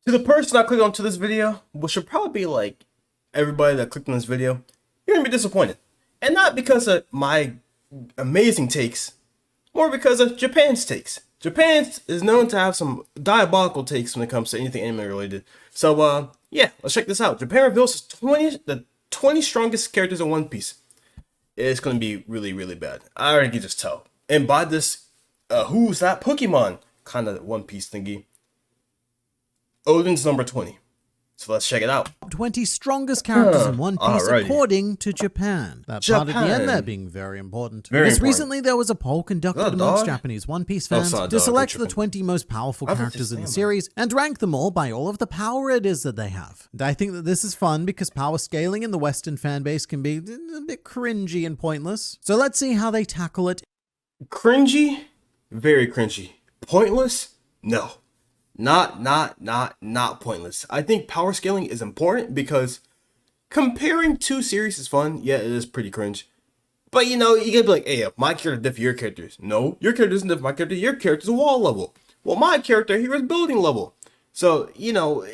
To the person that clicked onto this video, which should probably be like everybody that clicked on this video, you're gonna be disappointed. And not because of my amazing takes, more because of Japan's takes. Japan is known to have some diabolical takes when it comes to anything anime related. So yeah, let's check this out. Japan reveals the 20 strongest characters in One Piece. It's gonna be really, really bad. I already can just tell. And by this, who's that Pokemon kind of One Piece thingy, Odin's number 20. So let's check it out. 20 strongest characters in One Piece Alrighty. according to Japan. That part at the end there being very important. Because recently there was a poll conducted amongst Japanese One Piece fans to select the 20 most powerful characters in the series and rank them all by all of the power it is that they have. And I think that this is fun because power scaling in the Western fan base can be a bit cringy and pointless. So let's see how they tackle it. Cringy? Very cringy. Pointless? No. Not pointless. I think power scaling is important because comparing two series is fun. Yeah, it is pretty cringe. But you know, you gotta be like, hey, my character different your characters. No, your character isn't different my character. Your character's wall level. Well, my character here is building level. So, you know,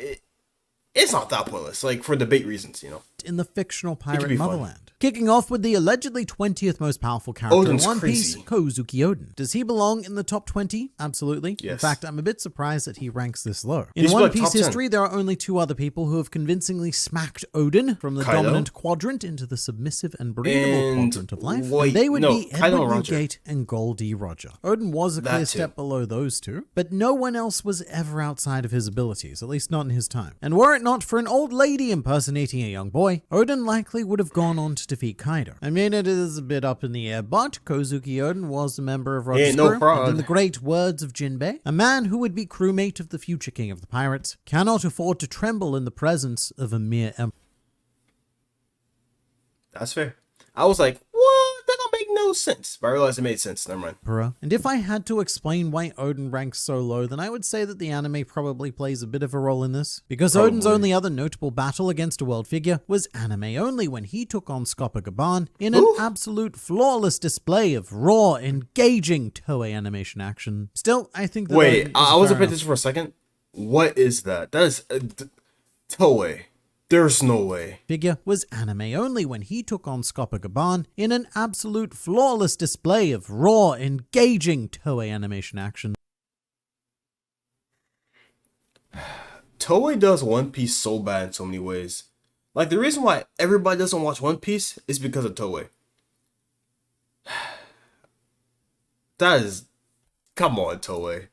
it's not that pointless, like for debate reasons, you know. In the fictional pirate motherland. Kicking off with the allegedly 20th most powerful character Odin's in One crazy. Piece, Kozuki Odin. Does he belong in the top 20? Absolutely. Yes. In fact, I'm a bit surprised that he ranks this low. In He's One like Piece top 10. history, there are only two other people who have convincingly smacked Odin from the Kaido? dominant quadrant into the submissive and breedable And quadrant of life. wait, and they would no, be Kaido Edward and Roger. Newgate and Goldie Roger. Odin was a That clear too. step below those two, but no one else was ever outside of his abilities, at least not in his time. And were it not for an old lady impersonating a young boy, Odin likely would have gone on to defeat Kaido. I mean, it is a bit up in the air, but Kozuki Odin was a member of Roger's no crew, fraud. and in the great words of Jinbei, a man who would be crewmate of the future king of the pirates cannot afford to tremble in the presence of a mere emperor. That's fair. I was like, what? That don't make no sense. But I realized it made sense. Never mind. And if I had to explain why Odin ranks so low, then I would say that the anime probably plays a bit of a role in this. Because Odin's only other notable battle against a world figure was anime only when he took on Gaban in an absolute flawless display of raw, engaging Toei animation action. Still, I think that Wait, Odin is I was fair paying attention for a second. What is that? That is Toei. There's no way. figure was anime only when he took on Gaban in an absolute flawless display of raw, engaging Toei animation action. Toei does One Piece so bad in so many ways. Like, the reason why everybody doesn't watch One Piece is because of Toei. That is... Come on, Toei.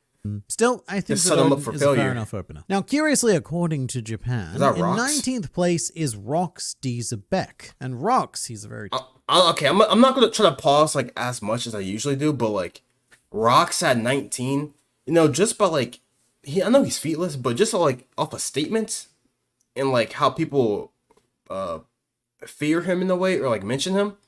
Still, I think Just that set 'em Odin up for is a fair failure. enough opener. Now, curiously, according to Japan, in that Rox? 19th place is Rox Dizabek. And Rox, he's a very... Okay, I'm not going to try to pause, like, as much as I usually do, but, like, Rock's at 19, you know, just by, like... I know he's feetless, but just, like, off of statements and, like, how people fear him in a way or, like, mention him,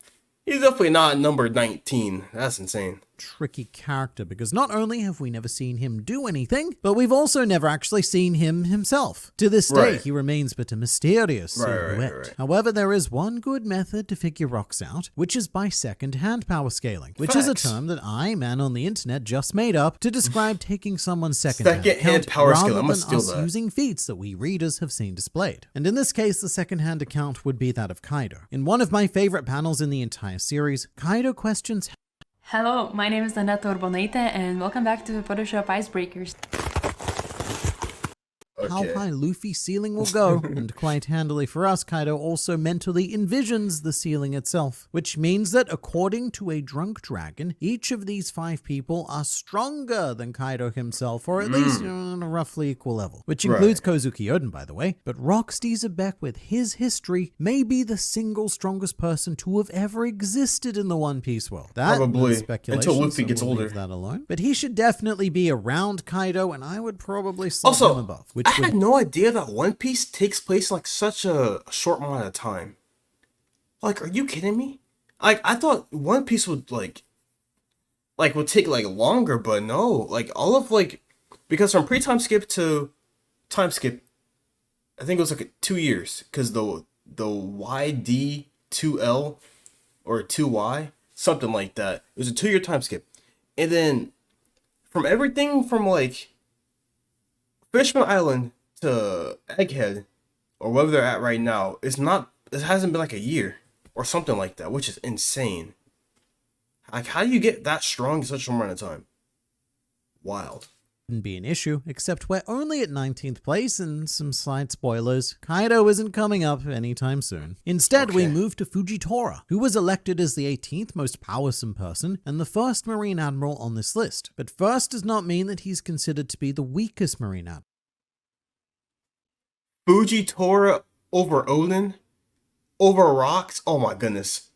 he's definitely not number 19. That's insane. tricky character because not only have we never seen him do anything, but we've also never actually seen him himself. To this day, he remains but a mysterious silhouette. Right. However, there is one good method to figure Rox out, which is by second-hand power scaling, which is a term that I, man on the internet, just made up to describe taking someone's second-hand power account scaling. rather I'm than gonna steal us that. using feats that we readers have seen displayed. And in this case, the second-hand account would be that of Kaido. In one of my favorite panels in the entire series, Kaido questions Hello, my name is Danetta Urbonete and welcome back to Photoshop Icebreakers. how high Luffy's ceiling will go, and quite handily for us, Kaido also mentally envisions the ceiling itself, which means that according to a drunk dragon, each of these 5 people are stronger than Kaido himself, or at least on a roughly equal level, which includes Kozuki Odin, by the way. But Rox Dizabek, with his history, may be the single strongest person to have ever existed in the One Piece world. That Probably. is speculation, Until Luffy so gets we'll older. leave that alone. But he should definitely be around Kaido, and I would probably slot him above. Which I had no idea that One Piece takes place in, like, such a short amount of time. Like, are you kidding me? Like, I thought One Piece would, like would take, like, longer, but no. Like, all of, like, because from pre-time skip to time skip, I think it was, like, 2 years. Because the YD2L or 2Y, something like that. It was a 2-year time skip. And then, from everything from, like, Fishman Island to Egghead, or wherever they're at right now, it hasn't been like a year or something like that, which is insane. Like, how do you get that strong in such a amount of time? Wild. Wouldn't be an issue, except we're only at 19th place, and some slight spoilers, Kaido isn't coming up anytime soon. Instead, we move to Fujitora, who was elected as the 18th most powersome person and the first Marine Admiral on this list. But first does not mean that he's considered to be the weakest Marine Admiral. Fujitora over Odin? Over rocks? Oh my goodness.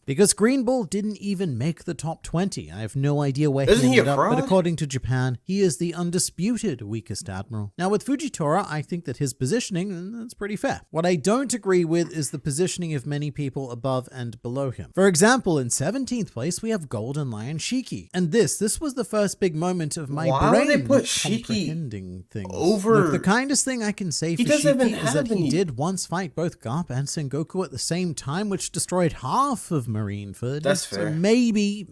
Because Green Bull didn't even make the top 20. I have no idea where Isn't he he a ended up, fraud? but according to Japan, he is the undisputed weakest admiral. Now with Fujitora, I think that his positioning, that's pretty fair. What I don't agree with is the positioning of many people above and below him. For example, in 17th place, we have Golden Lion Shiki. And this was the first big moment of my Why brain would they put comprehending things. over- Look, the kindest thing I can say for doesn't even Shiki is that have he any- did once fight both Garp and Sengoku at the same time, which destroyed half of Marineford. That's So fair. maybe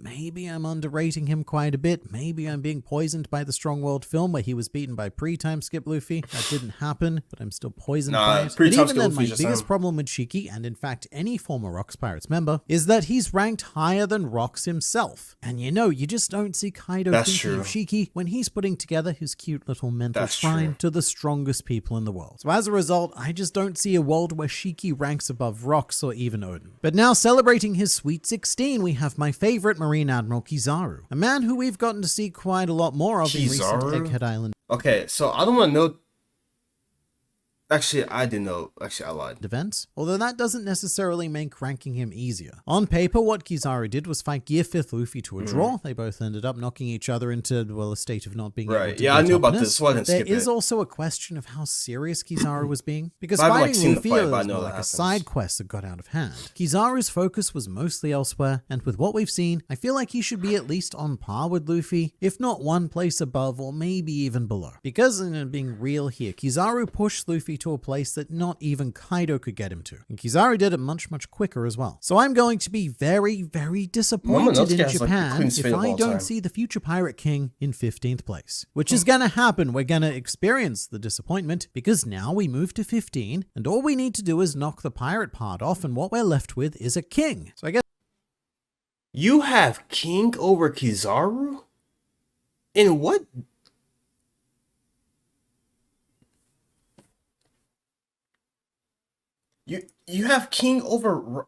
I'm underrating him quite a bit. Maybe I'm being poisoned by the Strong World film where he was beaten by pre-time skip Luffy. That didn't happen, but I'm still poisoned by it. But pre-time even skip then, Luffy my just biggest him. problem with Shiki, and in fact any former Rocks Pirates member, is that he's ranked higher than Rocks himself. And you know, you just don't see Kaido That's thinking of true. Shiki when he's putting together his cute little mental That's shrine true. to the strongest people in the world. So as a result, I just don't see a world where Shiki ranks above Rocks or even Odin. But now celebrating his Sweet 16, we have my favorite Marine Admiral Kizaru, a man who we've gotten to see quite a lot more of in recent Kizaru? Egghead Island Okay, so I don't want to know. Actually, I didn't know. Actually, I lied. events, although that doesn't necessarily make ranking him easier. On paper, what Kizaru did was fight Gear 5th Luffy to a draw. They both ended up knocking each other into, well, a state of not being able Right. to Yeah, I beat knew about Opponus. this, so I didn't There skip is it. also a question of how serious Kizaru was being, because I haven't, like, fighting seen the Luffy fight, but I was know more that like a happens. side quest that got out of hand. Kizaru's focus was mostly elsewhere, and with what we've seen, I feel like he should be at least on par with Luffy, if not one place above or maybe even below. Because, being real here, Kizaru pushed Luffy to a place that not even Kaido could get him to. And Kizaru did it much quicker as well. So I'm going to be very disappointed Momonosuke in has, like, the Japan cleanest if fate of I all don't time. see the future Pirate King in 15th place. Which is gonna happen. We're gonna experience the disappointment because now we move to 15 and all we need to do is knock the pirate part off and what we're left with is a king. So I guess You have King over Kizaru? In what? You have King over.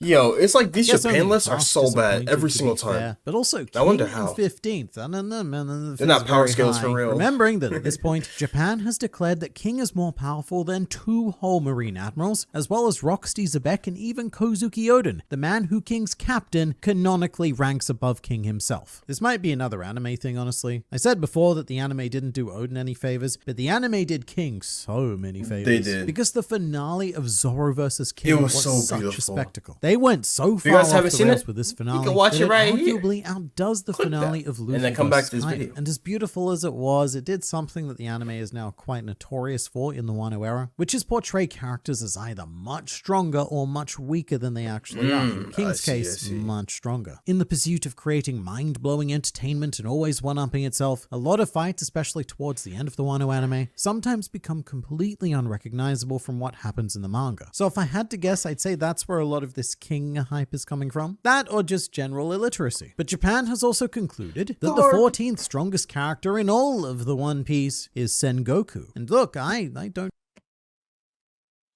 Yo, it's like these Guess Japan only lists are half so bad disappointed, every to single be time. fair, but also I wonder King how. in 15th. I don't know, man. They're not power very scales for high. real. Remembering that at this point, Japan has declared that King is more powerful than 2 whole Marine Admirals, as well as Rocksteady Zebek and even Kozuki Odin, the man who King's captain canonically ranks above King himself. This might be another anime thing, honestly. I said before that the anime didn't do Odin any favors, but the anime did King so many favors. They did. Because the finale of Zoro versus King It was so such a beautiful. spectacle. They went so If you far guys off haven't the seen rails it, with this you finale can watch that it right here. arguably outdoes the Click finale that, of Luffy and then come back versus to this Kaido. video. And as beautiful as it was, it did something that the anime is now quite notorious for in the Wano era, which is portray characters as either much stronger or much weaker than they actually are. In King's I case, see. much stronger. In the pursuit of creating mind-blowing entertainment and always one-upping itself, a lot of fights, especially towards the end of the Wano anime, sometimes become completely unrecognizable from what happens in the manga. So if I had to guess, I'd say that's where a lot of this King hype is coming from. That or just general illiteracy. But Japan has also concluded that the 14th strongest character in all of the One Piece is Sengoku. And look, I don't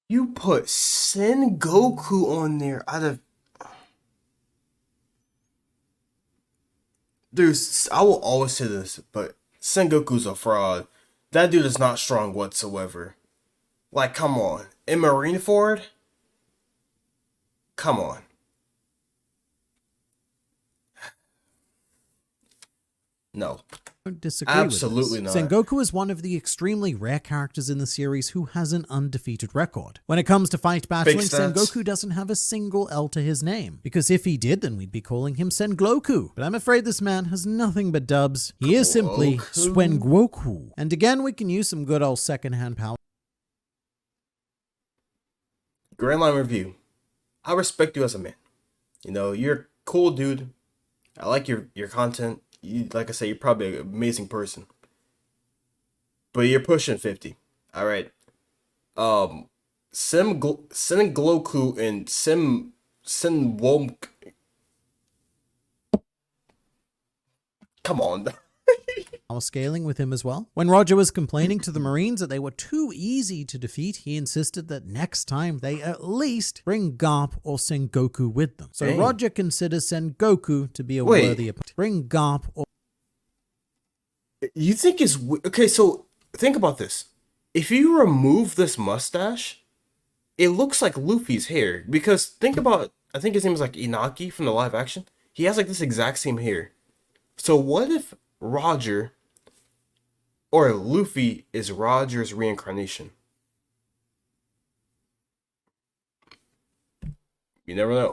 You put Sengoku on there out of. Dude, I will always say this, but Sengoku's a fraud. That dude is not strong whatsoever. Like, come on. In Marineford? Come on. No. disagree Absolutely with this. not. Sengoku is one of the extremely rare characters in the series who has an undefeated record. When it comes to fight battling, stats. Sengoku doesn't have a single L to his name, because if he did, then we'd be calling him Sengloku. But I'm afraid this man has nothing but dubs. He is simply Goku? Swengoku. And again, we can use some good old secondhand power. Grand Line Review. I respect you as a man. You know, you're a cool dude. I like your content. You, like I say, you're probably an amazing person. but you're pushing 50. All right. Sim Gloku and Sim Wom. Come on. Power scaling with him as well. When Roger was complaining to the Marines that they were too easy to defeat, he insisted that next time they at least bring Garp or Sengoku with them. So Dang. Roger considers Sengoku to be a Wait. worthy opponent. Bring Garp or... You think it's okay? So think about this. If you remove this mustache, it looks like Luffy's hair. Because think about, I think his name is like Inaki from the live action. He has like this exact same hair. So what if Roger or Luffy is Roger's reincarnation? You never know.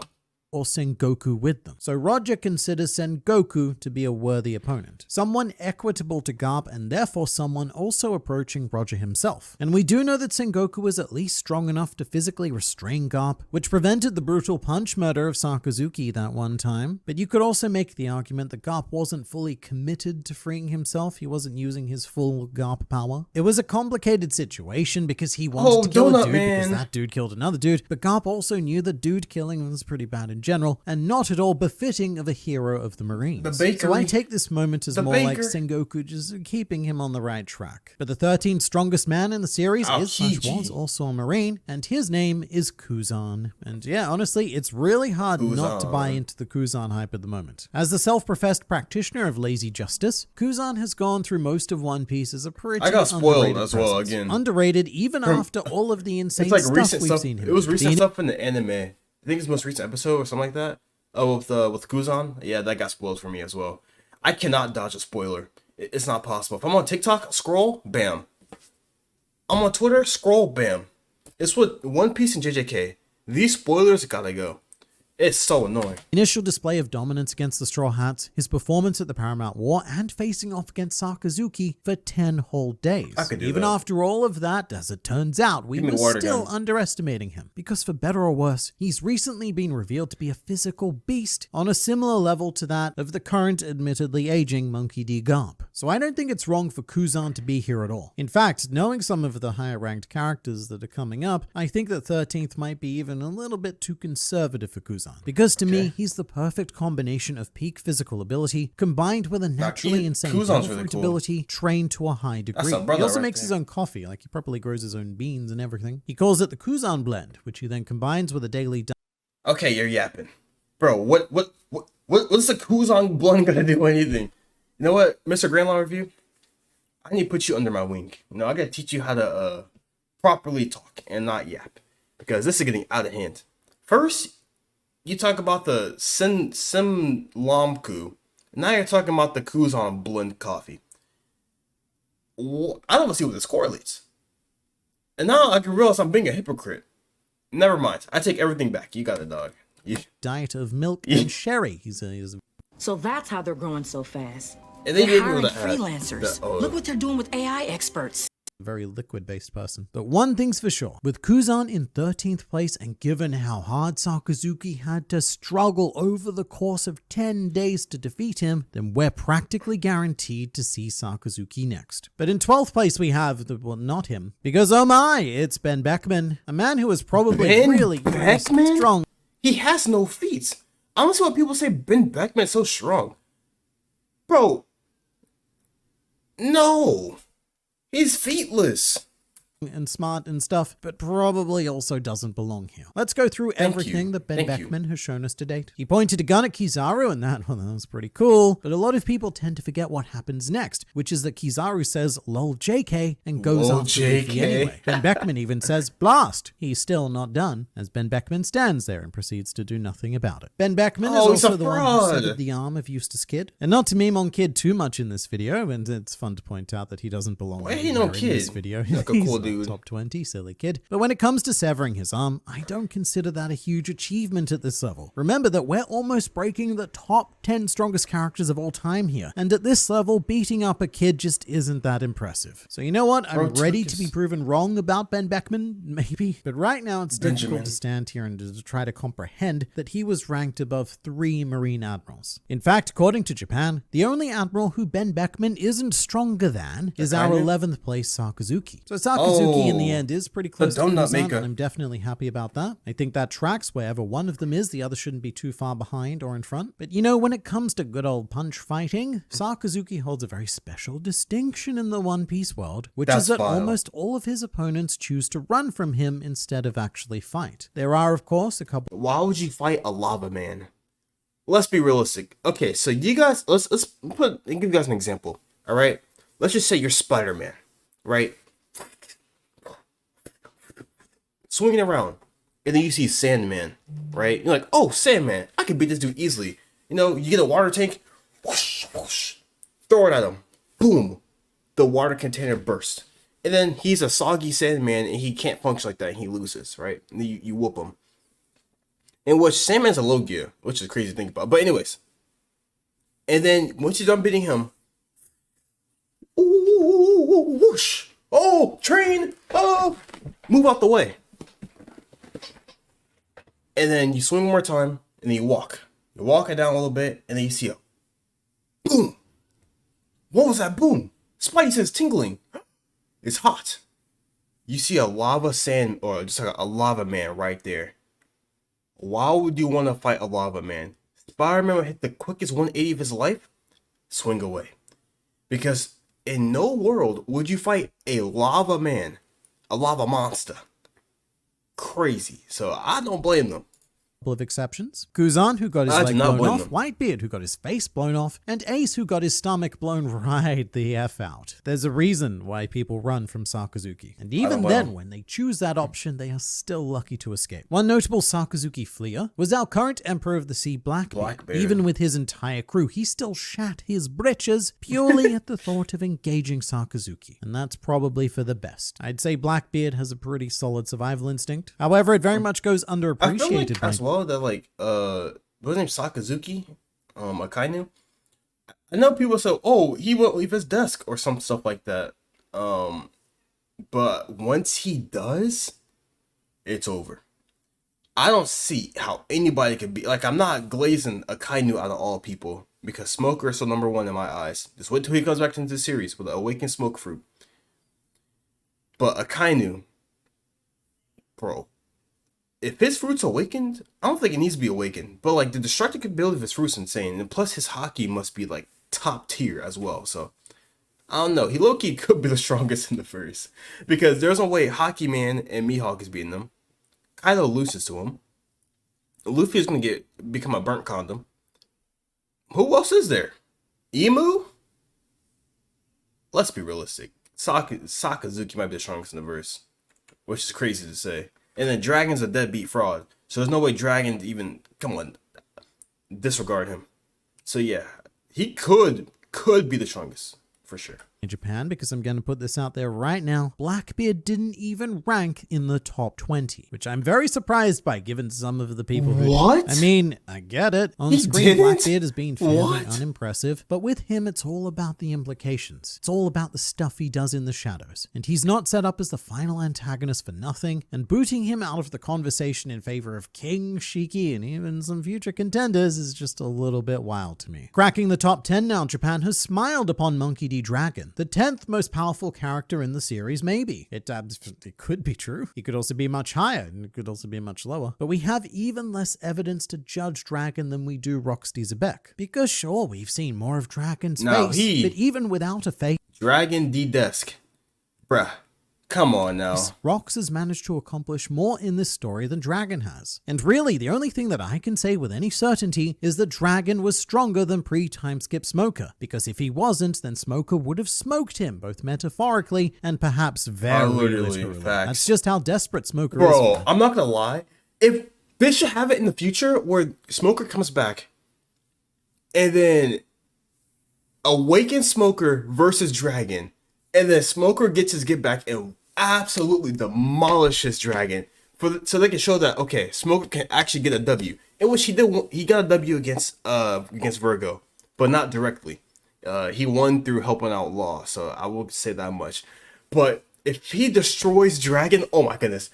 or Sengoku with them. So Roger considers Sengoku to be a worthy opponent, someone equitable to Garp and therefore someone also approaching Roger himself. And we do know that Sengoku was at least strong enough to physically restrain Garp, which prevented the brutal punch murder of Sakazuki that one time. But you could also make the argument that Garp wasn't fully committed to freeing himself. He wasn't using his full Garp power. It was a complicated situation because he wanted to kill a dude because that dude killed another dude, but Garp also knew that dude killing was pretty bad in general and not at all befitting of a hero of the Marines. So I take this moment as more like Sengoku just keeping him on the right track. But the 13th strongest man in the series was also a Marine, and his name is Kuzan. And yeah, honestly, it's really hard not to buy into the Kuzan hype at the moment. As the self-professed practitioner of lazy justice, Kuzan has gone through most of One Piece as a pretty spoiled as well again. Underrated even after all of the insane stuff we've seen him. It was recent stuff in the anime. I think it's the most recent episode or something like that. Oh, with Kuzan. Yeah, that got spoiled for me as well. I cannot dodge a spoiler. It's not possible. If I'm on TikTok, scroll, bam. I'm on Twitter, scroll, bam. It's with One Piece and JJK. These spoilers gotta go. It's so annoying. Initial display of dominance against the Straw Hats, his performance at the Paramount War, and facing off against Sakazuki for 10 whole days. Even after all of that, as it turns out, we were still underestimating him. Because for better or worse, he's recently been revealed to be a physical beast on a similar level to that of the current admittedly aging Monkey D. Garp. So I don't think it's wrong for Kuzan to be here at all. In fact, knowing some of the higher ranked characters that are coming up, I think that 13th might be even a little bit too conservative for Kuzan. Because to me, he's the perfect combination of peak physical ability combined with a naturally insane fruit ability trained to a high degree. He also makes his own coffee, like he properly grows his own beans and everything. He calls it the Kuzan blend, which he then combines with a daily diet. Okay, you're yapping. Bro, what's the Kuzan blend gonna do anything? You know what, Mr. Grandlaw Review? I need to put you under my wing. You know, I gotta teach you how to properly talk and not yap. Because this is getting out of hand. First, you talk about the Sim Lamku. Now you're talking about the Kuzan blend coffee. I don't see what this correlates. And now I can realize I'm being a hypocrite. Never mind. I take everything back. You got it, dog. Diet of milk and sherry. So that's how they're growing so fast. And they're hiring freelancers. Look what they're doing with AI experts. Very liquid-based person. But one thing's for sure, with Kuzan in 13th place and given how hard Sakazuki had to struggle over the course of 10 days to defeat him, then we're practically guaranteed to see Sakazuki next. But in 12th place we have, well, not him, because oh my, it's Ben Beckman, a man who is probably really strong. He has no feats. I don't see why people say Ben Beckman's so strong. Bro, no. He's feetless. And smart and stuff, but probably also doesn't belong here. Let's go through everything that Ben Beckman has shown us to date. He pointed a gun at Kizaru, and that was pretty cool, but a lot of people tend to forget what happens next, which is that Kizaru says, lol JK, and goes on to Luffy anyway. Ben Beckman even says, blast! He's still not done, as Ben Beckman stands there and proceeds to do nothing about it. Ben Beckman is also the one who severed the arm of Eustace Kid, and not to meme on Kid too much in this video, and it's fun to point out that he doesn't belong in this video. He's like a cool dude. Top 20, silly kid. But when it comes to severing his arm, I don't consider that a huge achievement at this level. Remember that we're almost breaking the top 10 strongest characters of all time here. And at this level, beating up a kid just isn't that impressive. So you know what? I'm ready to be proven wrong about Ben Beckman, maybe. But right now, it's difficult to stand here and to try to comprehend that he was ranked above 3 Marine admirals. In fact, according to Japan, the only admiral who Ben Beckman isn't stronger than is our 11th place Sakazuki. So Sakazuki in the end is pretty close to Kuzan, and I'm definitely happy about that. I think that tracks. Wherever one of them is, the other shouldn't be too far behind or in front. But you know, when it comes to good old punch fighting, Sakazuki holds a very special distinction in the One Piece world, which is that almost all of his opponents choose to run from him instead of actually fight. There are, of course, a couple. Why would you fight a lava man? Let's be realistic. Okay, so you guys, let's give you guys an example. All right, let's just say you're Spider-Man, right? Swinging around, and then you see Sandman, right? You're like, oh, Sandman, I can beat this dude easily. You know, you get a water tank, whoosh, whoosh, throw it at him, boom, the water container bursts. And then he's a soggy Sandman, and he can't function like that, and he loses, right? And then you whoop him. In which Sandman's a low gear, which is crazy to think about. But anyways, and then once you're done beating him, ooh, whoosh, oh, train, oh, move out the way. And then you swing one more time, and then you walk. You're walking down a little bit, and then you see a boom. What was that boom? Spidey says tingling. It's hot. You see a lava sand, or just like a lava man right there. Why would you want to fight a lava man? Spider-Man would hit the quickest 180 of his life, swing away. Because in no world would you fight a lava man, a lava monster. Crazy. So I don't blame them. Of exceptions. Kuzan, who got his leg blown off, Whitebeard, who got his face blown off, and Ace, who got his stomach blown right the F out. There's a reason why people run from Sakazuki. And even then, when they choose that option, they are still lucky to escape. One notable Sakazuki fleer was our current Emperor of the Sea, Blackbeard. Even with his entire crew, he still shat his britches purely at the thought of engaging Sakazuki. And that's probably for the best. I'd say Blackbeard has a pretty solid survival instinct. However, it very much goes underappreciated by that like what's his name, Sakazuki, Akainu. I know people say, oh, he won't leave his desk or some stuff like that. But once he does, it's over. I don't see how anybody could be like, I'm not glazing Akainu out of all people because Smoker is still number one in my eyes. Just wait till he comes back into the series with the Awakened Smoke Fruit. But Akainu, bro, if his fruit's awakened, I don't think it needs to be awakened. But like the destructive ability of his fruit's insane. And plus his hockey must be like top tier as well. So I don't know. He low-key could be the strongest in the first. Because there's no way Hockey Man and Mihawk is beating them. Kaido loses to him. Luffy is gonna become a burnt condom. Who else is there? Emu? Let's be realistic. Sakazuki might be the strongest in the verse. Which is crazy to say. And then Dragon's a deadbeat fraud. So there's no way Dragon even, come on, disregard him. So yeah, he could be the strongest, for sure. In Japan, because I'm going to put this out there right now, Blackbeard didn't even rank in the top 20, which I'm very surprised by given some of the people who... What? I mean, I get it. On screen, Blackbeard has been fairly unimpressive, but with him, it's all about the implications. It's all about the stuff he does in the shadows. And he's not set up as the final antagonist for nothing, and booting him out of the conversation in favor of King, Shiki, and even some future contenders is just a little bit wild to me. Cracking the top 10 now, Japan has smiled upon Monkey D. Dragon, the 10th most powerful character in the series, maybe. It could be true. He could also be much higher, and it could also be much lower. But we have even less evidence to judge Dragon than we do Rocksteady Zebek. Because sure, we've seen more of Dragon's face, but even without a face... Dragon D-Desk. Bruh. Come on now. Rox has managed to accomplish more in this story than Dragon has. And really, the only thing that I can say with any certainty is that Dragon was stronger than pre-timeskip Smoker. Because if he wasn't, then Smoker would have smoked him, both metaphorically and perhaps very literally. Facts. That's just how desperate Smoker is. Bro, I'm not gonna lie. If they should have it in the future where Smoker comes back and then Awakened Smoker versus Dragon, and then Smoker gets his get back and absolutely demolish his dragon so they can show that okay, Smoker can actually get a W. In which he did. He got a W against Virgo, but not directly. He won through helping out Law, so I will say that much. But if he destroys Dragon, oh my goodness,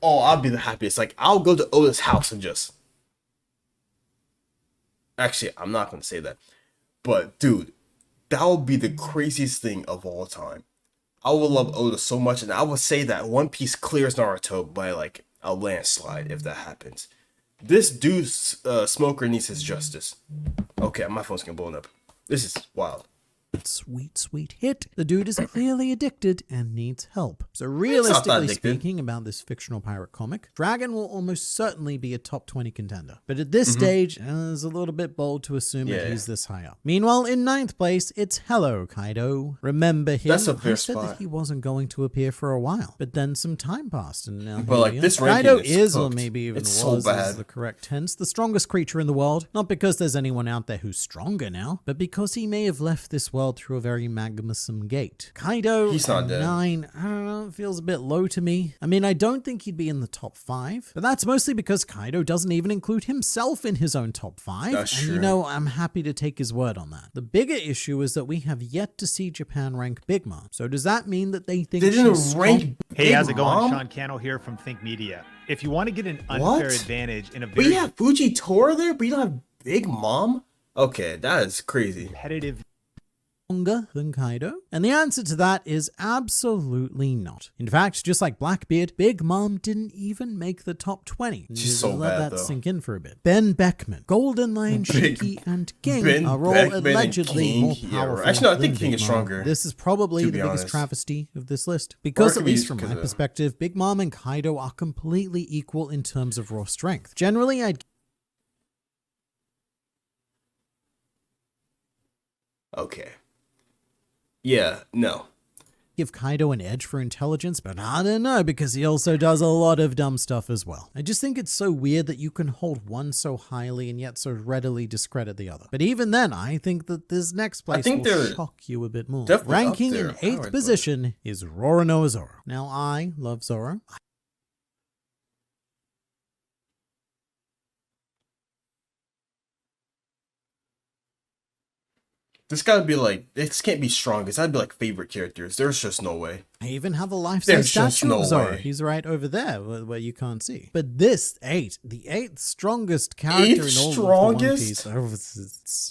oh, I'll be the happiest. Like, I'll go to Oda's house and just. Actually, I'm not gonna say that, but dude, that would be the craziest thing of all time. I would love Oda so much, and I would say that One Piece clears Naruto by like a landslide if that happens. This dude, Smoker, needs his justice. Okay, my phone's getting blown up. This is wild. Sweet, sweet hit. The dude is clearly addicted and needs help. So realistically speaking about this fictional pirate comic, Dragon will almost certainly be a top 20 contender. But at this stage, it's a little bit bold to assume that he's this high up. Meanwhile, in 9th place, it's Hello Kaido. Remember him? That's a fair I said spot. that he wasn't going to appear for a while, but then some time passed and now But like this ranking Kaido is or cooked. maybe even It's was so bad. is the correct tense, the strongest creature in the world. Not because there's anyone out there who's stronger now, but because he may have left this world through a very magnificent gate. Kaido, He's not dead. 9, I don't know, it feels a bit low to me. I mean, I don't think he'd be in the top 5, but that's mostly because Kaido doesn't even include himself in his own top 5. That's and true. you know, I'm happy to take his word on that. The bigger issue is that we have yet to see Japan rank Big Mom. So does that mean that they think They didn't she's rank. strong? Hey, Big how's it going? Mom? Sean Cannell here from Think Media. If you want to get an unfair What? advantage in a But very you have Fuji Tora there, but you don't have Big Mom. Okay, that is crazy. competitive Stronger than Kaido? And the answer to that is absolutely not. In fact, just like Blackbeard, Big Mom didn't even make the top 20. She's so Let bad, that though. sink in for a bit. Ben Beckman, Golden Lion, Big Shiki, and King Ben are all Beckman and allegedly King? more Yeah, right. powerful. Actually, no, I than think King Big is Mom. stronger, This is probably to the be biggest honest. travesty of this list. Because Or it at could be least from my 'cause of- perspective, Big Mom and Kaido are completely equal in terms of raw strength. Generally, I'd Okay. Yeah, no. give Kaido an edge for intelligence, but I don't know because he also does a lot of dumb stuff as well. I just think it's so weird that you can hold one so highly and yet so readily discredit the other. But even then, I think that this next place think will they're shock you a bit more. definitely up Ranking there, in 8th powered, position is Roronoa Zoro. Now, I love Zoro. This gotta be like, this can't be strongest. That'd be like favorite characters. There's just no way. I even have a life-size There's just statue no of Zoro. way. He's right over there where you can't see. But this 8, the 8th strongest character Eighth in all of the One strongest? Piece. Oh,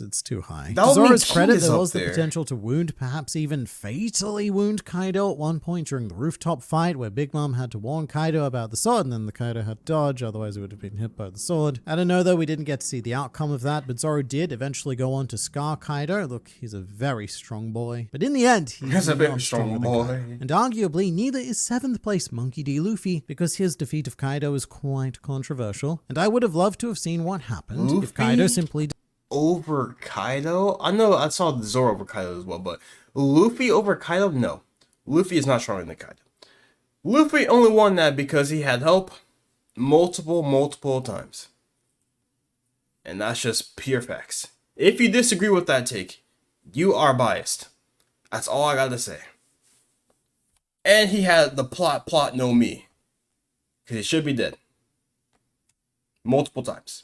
it's too high. That To would mean Zoro's King credit, is there up was the there. potential to wound, perhaps even fatally wound Kaido at one point during the rooftop fight where Big Mom had to warn Kaido about the sword and then the Kaido had to dodge, otherwise it would have been hit by the sword. I don't know though, we didn't get to see the outcome of that, but Zoro did eventually go on to scar Kaido. Look, he's a very strong boy. But in the end, he's a very not strong stronger than boy. Kaido. And arguably, neither is 7th place Monkey D. Luffy, because his defeat of Kaido is quite controversial, and I would have loved to have seen what happened if Luffy? Kaido simply Over Kaido? I know I saw Zoro over Kaido as well, but Luffy over Kaido? No. Luffy is not stronger than Kaido. Luffy only won that because he had help multiple times. And that's just pure facts. If you disagree with that take, you are biased. That's all I gotta say. And he had the plot no me. Because he should be dead. Multiple times.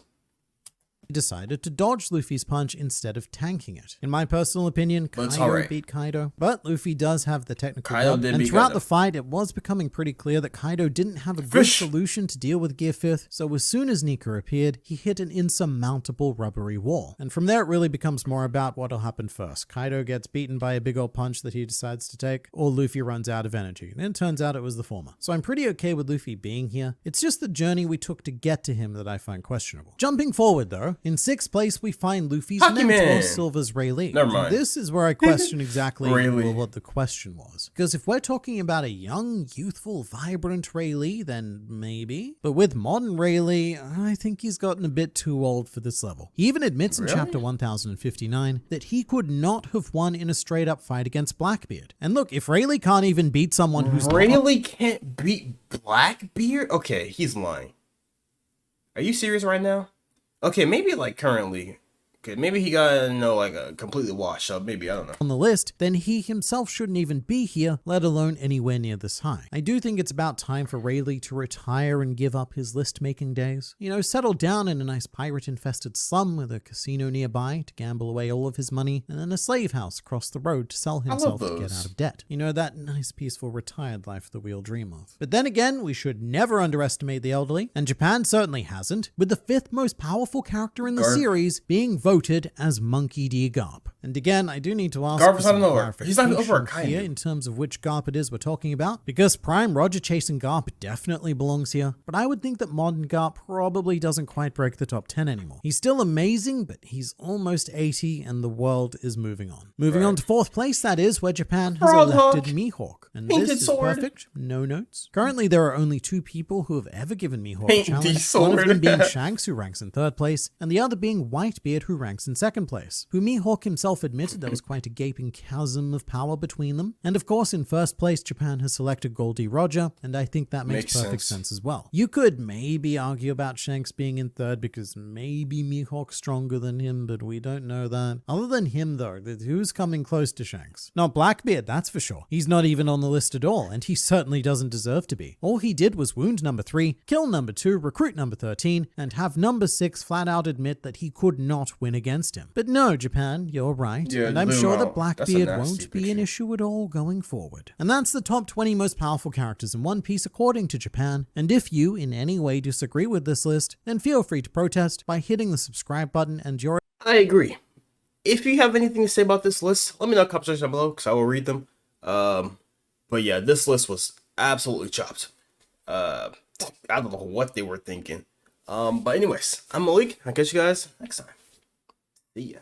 decided to dodge Luffy's punch instead of tanking it. In my personal opinion, But it's Kaido alright. beat Kaido, but Luffy does have the technical Kaido dub, did and beat throughout Kaido. the fight, it was becoming pretty clear that Kaido didn't have a good Fish. solution to deal with Gear 5th, so as soon as Nika appeared, he hit an insurmountable rubbery wall. And from there, it really becomes more about what'll happen first. Kaido gets beaten by a big old punch that he decides to take, or Luffy runs out of energy. And it turns out it was the former. So I'm pretty okay with Luffy being here. It's just the journey we took to get to him that I find questionable. Jumping forward though, in 6th place we find Luffy's Hockey mentor, Man. Silver's Rayleigh. Never mind. This is where I question exactly Rayleigh. what the question was. Because if we're talking about a young, youthful, vibrant Rayleigh, then maybe. But with modern Rayleigh, I think he's gotten a bit too old for this level. He even admits in Really? chapter 1059 that he could not have won in a straight up fight against Blackbeard. And look, if Rayleigh can't even beat someone who's not Rayleigh can't beat Blackbeard? Okay, he's lying. Are you serious right now? Okay, maybe like currently, Okay, maybe he got, you know, like a completely washed up. Maybe, I don't know. On the list, then he himself shouldn't even be here, let alone anywhere near this high. I do think it's about time for Rayleigh to retire and give up his list-making days. You know, settle down in a nice pirate-infested slum with a casino nearby to gamble away all of his money, and then a slave house across the road to sell himself to get out of debt. You know, that nice, peaceful, retired life that we all dream of. But then again, we should never underestimate the elderly, and Japan certainly hasn't, with the 5th most powerful character in the series being voted as Monkey D. Garp. And again, I do need to ask Garp for is out of some nowhere. He's not over a clarification here kaido. in terms of which Garp it is we're talking about, because Prime Roger chasing Garp definitely belongs here, but I would think that modern Garp probably doesn't quite break the top 10 anymore. He's still amazing, but he's almost 80 and the world is moving on. Moving on to 4th place, that is, where Japan has elected Mihawk. And Painted this is sword. perfect, no notes. Currently, there are only 2 people who have ever given Mihawk a Painted challenge, sword. one of them being Shanks, who ranks in 3rd place, and the other being Whitebeard, who ranks in 2nd place, who Mihawk himself admitted there was quite a gaping chasm of power between them. And of course, in 1st place, Japan has selected Goldie Roger, and I think that makes perfect sense as well. You could maybe argue about Shanks being in 3rd because maybe Mihawk's stronger than him, but we don't know that. Other than him though, who's coming close to Shanks? Not Blackbeard, that's for sure. He's not even on the list at all, and he certainly doesn't deserve to be. All he did was wound number 3, kill number 2, recruit number 13, and have number 6 flat out admit that he could not win against him. But no, Japan, you're right, Yeah, and I'm zoom sure out. that Blackbeard That's a nasty won't be an picture. issue at all going forward. And that's the top 20 most powerful characters in One Piece according to Japan, and if you in any way disagree with this list, then feel free to protest by hitting the subscribe button and your I agree. If you have anything to say about this list, let me know in the comment section down below because I will read them. But yeah, this list was absolutely chopped. I don't know what they were thinking. But anyways, I'm Malik. I'll catch you guys next time. See ya.